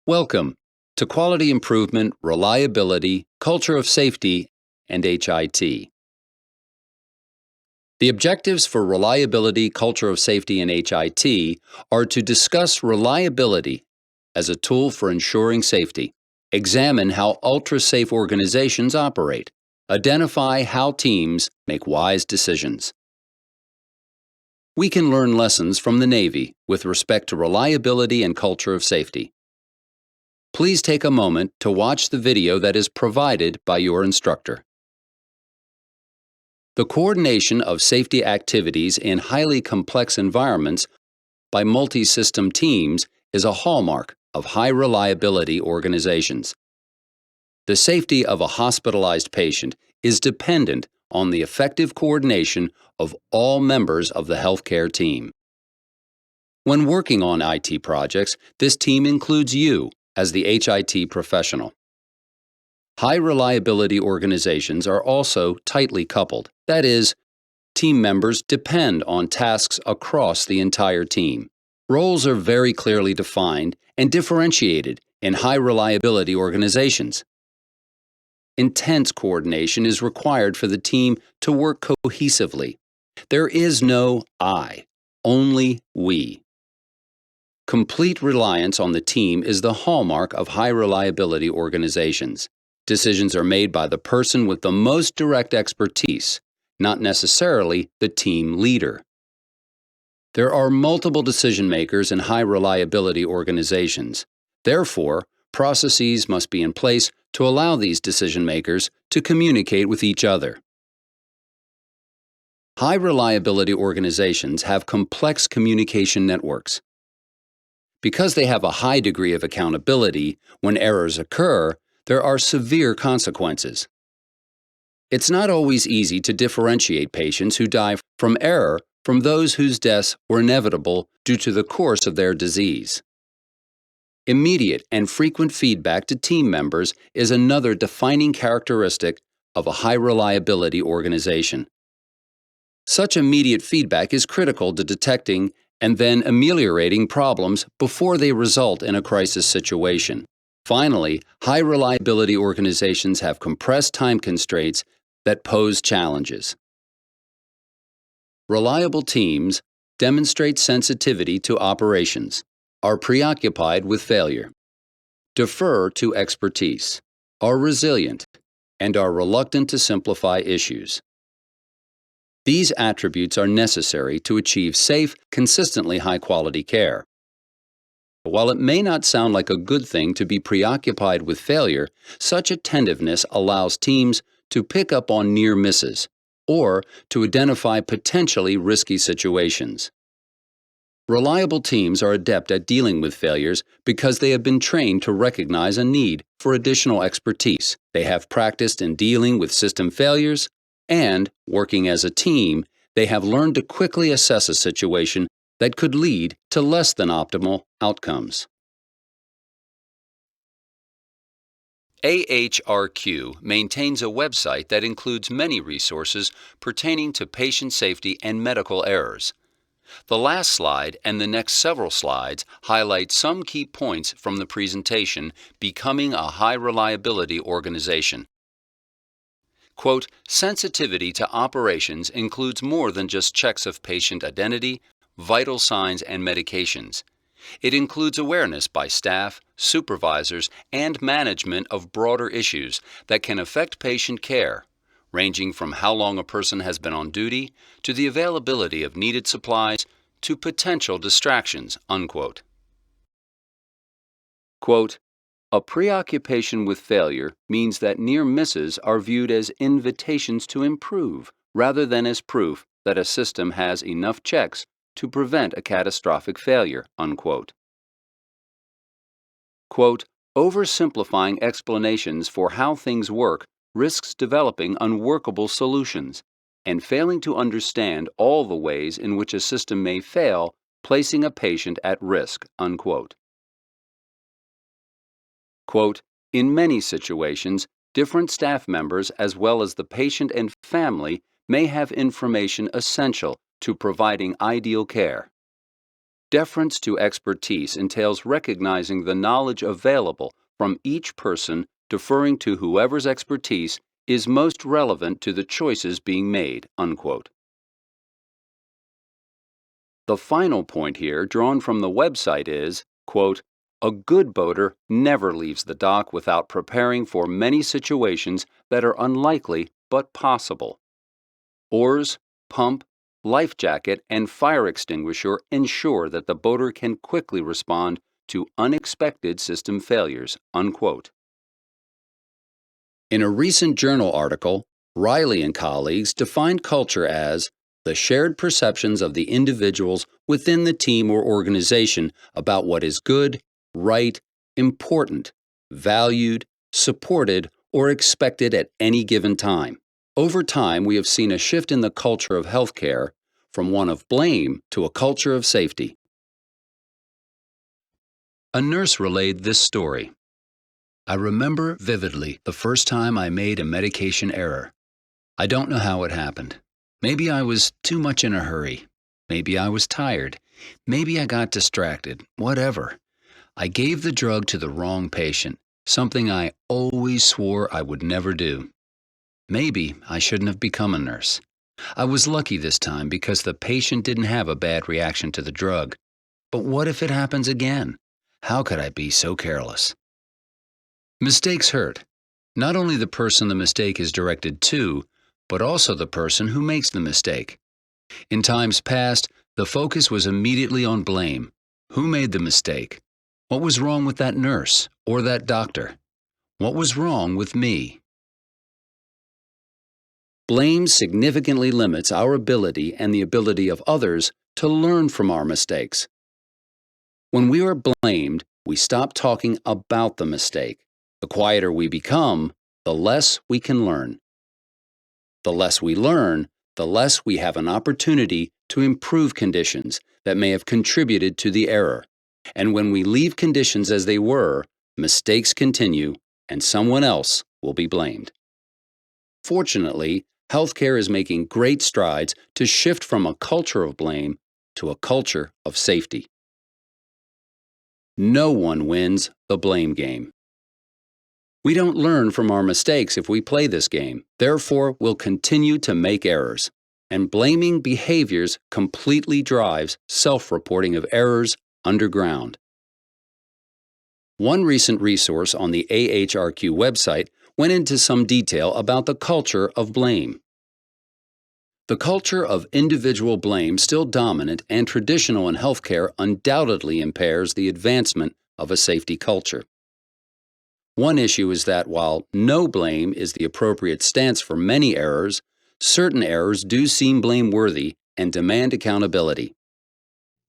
Welcome to Quality Improvement, Reliability, Culture of Safety, and HIT. The objectives for Reliability, Culture of Safety, and HIT are to discuss reliability as a tool for ensuring safety, examine how ultra-safe organizations operate, identify how teams make wise decisions. We can learn lessons from the Navy with respect to reliability and culture of safety. Please take a moment to watch the video that is provided by your instructor. The coordination of safety activities in highly complex environments by multi-system teams is a hallmark of high-reliability organizations. The safety of a hospitalized patient is dependent on the effective coordination of all members of the healthcare team. When working on IT projects, this team includes you as the HIT professional. High-reliability organizations are also tightly coupled. That is, team members depend on tasks across the entire team. Roles are very clearly defined and differentiated in high-reliability organizations. Intense coordination is required for the team to work cohesively. There is no I, only we. Complete reliance on the team is the hallmark of high-reliability organizations. Decisions are made by the person with the most direct expertise, not necessarily the team leader. There are multiple decision-makers in high-reliability organizations. Therefore, processes must be in place to allow these decision-makers to communicate with each other. High-reliability organizations have complex communication networks. Because they have a high degree of accountability, when errors occur, there are severe consequences. It's not always easy to differentiate patients who die from error from those whose deaths were inevitable due to the course of their disease. Immediate and frequent feedback to team members is another defining characteristic of a high-reliability organization. Such immediate feedback is critical to detecting and then ameliorating problems before they result in a crisis situation. Finally, high-reliability organizations have compressed time constraints that pose challenges. Reliable teams demonstrate sensitivity to operations, are preoccupied with failure, defer to expertise, are resilient, and are reluctant to simplify issues. These attributes are necessary to achieve safe, consistently high-quality care. While it may not sound like a good thing to be preoccupied with failure, such attentiveness allows teams to pick up on near misses or to identify potentially risky situations. Reliable teams are adept at dealing with failures because they have been trained to recognize a need for additional expertise. They have practiced in dealing with system failures, and, working as a team, they have learned to quickly assess a situation that could lead to less than optimal outcomes. AHRQ maintains a website that includes many resources pertaining to patient safety and medical errors. The last slide and the next several slides highlight some key points from the presentation, Becoming a High-Reliability Organization. Quote, sensitivity to operations includes more than just checks of patient identity, vital signs, and medications. It includes awareness by staff, supervisors, and management of broader issues that can affect patient care, ranging from how long a person has been on duty to the availability of needed supplies to potential distractions, unquote. Quote, a preoccupation with failure means that near misses are viewed as invitations to improve rather than as proof that a system has enough checks to prevent a catastrophic failure, unquote. Quote, oversimplifying explanations for how things work risks developing unworkable solutions and failing to understand all the ways in which a system may fail, placing a patient at risk, unquote. Quote, in many situations, different staff members as well as the patient and family may have information essential to providing ideal care. Deference to expertise entails recognizing the knowledge available from each person, deferring to whoever's expertise is most relevant to the choices being made, unquote. The final point here, drawn from the website, is, quote, a good boater never leaves the dock without preparing for many situations that are unlikely but possible. Oars, pump, life jacket, and fire extinguisher ensure that the boater can quickly respond to unexpected system failures, unquote. In a recent journal article, Riley and colleagues defined culture as the shared perceptions of the individuals within the team or organization about what is good, right, important, valued, supported, or expected at any given time. Over time, we have seen a shift in the culture of healthcare from one of blame to a culture of safety. A nurse relayed this story. I remember vividly the first time I made a medication error. I don't know how it happened. Maybe I was too much in a hurry. Maybe I was tired. Maybe I got distracted. Whatever. I gave the drug to the wrong patient, something I always swore I would never do. Maybe I shouldn't have become a nurse. I was lucky this time because the patient didn't have a bad reaction to the drug. But what if it happens again? How could I be so careless? Mistakes hurt. Not only the person the mistake is directed to, but also the person who makes the mistake. In times past, the focus was immediately on blame. Who made the mistake? What was wrong with that nurse or that doctor? What was wrong with me? Blame significantly limits our ability and the ability of others to learn from our mistakes. When we are blamed, we stop talking about the mistake. The quieter we become, the less we can learn. The less we learn, the less we have an opportunity to improve conditions that may have contributed to the error. And when we leave conditions as they were, mistakes continue and someone else will be blamed. Fortunately, healthcare is making great strides to shift from a culture of blame to a culture of safety. No one wins the blame game. We don't learn from our mistakes if we play this game. Therefore, we'll continue to make errors. And blaming behaviors completely drives self-reporting of errors underground. One recent resource on the AHRQ website went into some detail about the culture of blame. The culture of individual blame, still dominant and traditional in healthcare, undoubtedly impairs the advancement of a safety culture. One issue is that while no blame is the appropriate stance for many errors, certain errors do seem blameworthy and demand accountability.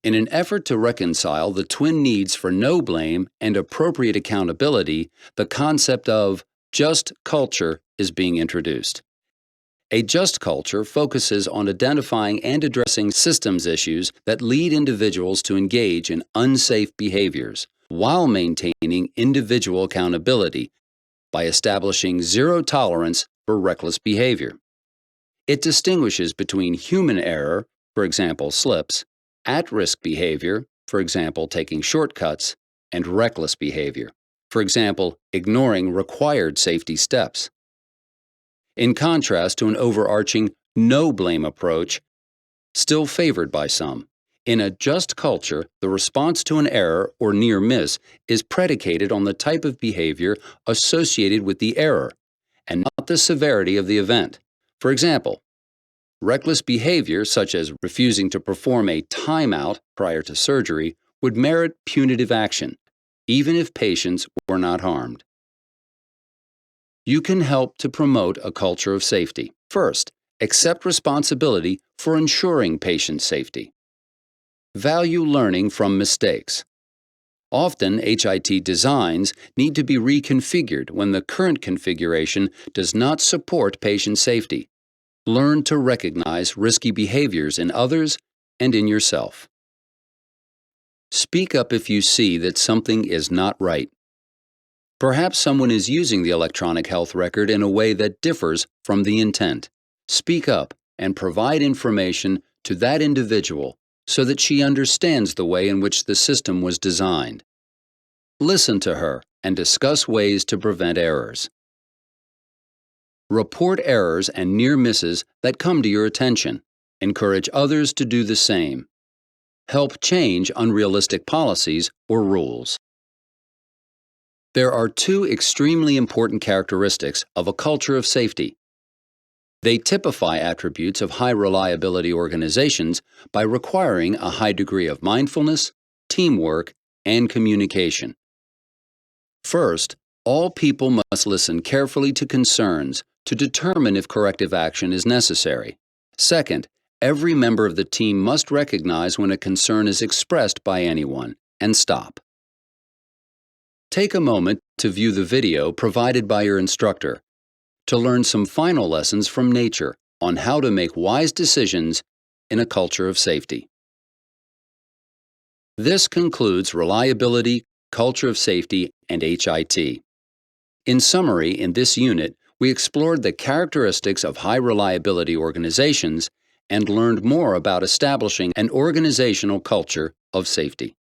In an effort to reconcile the twin needs for no blame and appropriate accountability, the concept of just culture is being introduced. A just culture focuses on identifying and addressing systems issues that lead individuals to engage in unsafe behaviors, while maintaining individual accountability by establishing zero tolerance for reckless behavior. It distinguishes between human error, for example slips, at-risk behavior, for example taking shortcuts, and reckless behavior, for example ignoring required safety steps. In contrast to an overarching no-blame approach, still favored by some. In a just culture, the response to an error or near miss is predicated on the type of behavior associated with the error, and not the severity of the event. For example, reckless behavior such as refusing to perform a timeout prior to surgery would merit punitive action, even if patients were not harmed. You can help to promote a culture of safety. First, accept responsibility for ensuring patient safety. Value learning from mistakes. Often, HIT designs need to be reconfigured when the current configuration does not support patient safety. Learn to recognize risky behaviors in others and in yourself. Speak up if you see that something is not right. Perhaps someone is using the electronic health record in a way that differs from the intent. Speak up and provide information to that individual so that she understands the way in which the system was designed. Listen to her and discuss ways to prevent errors. Report errors and near misses that come to your attention. Encourage others to do the same. Help change unrealistic policies or rules. There are two extremely important characteristics of a culture of safety. They typify attributes of high reliability organizations by requiring a high degree of mindfulness, teamwork, and communication. First, all people must listen carefully to concerns to determine if corrective action is necessary. Second, every member of the team must recognize when a concern is expressed by anyone and stop. Take a moment to view the video provided by your instructor to learn some final lessons from nature on how to make wise decisions in a culture of safety. This concludes reliability, culture of safety, and HIT. In summary, in this unit, we explored the characteristics of high reliability organizations and learned more about establishing an organizational culture of safety.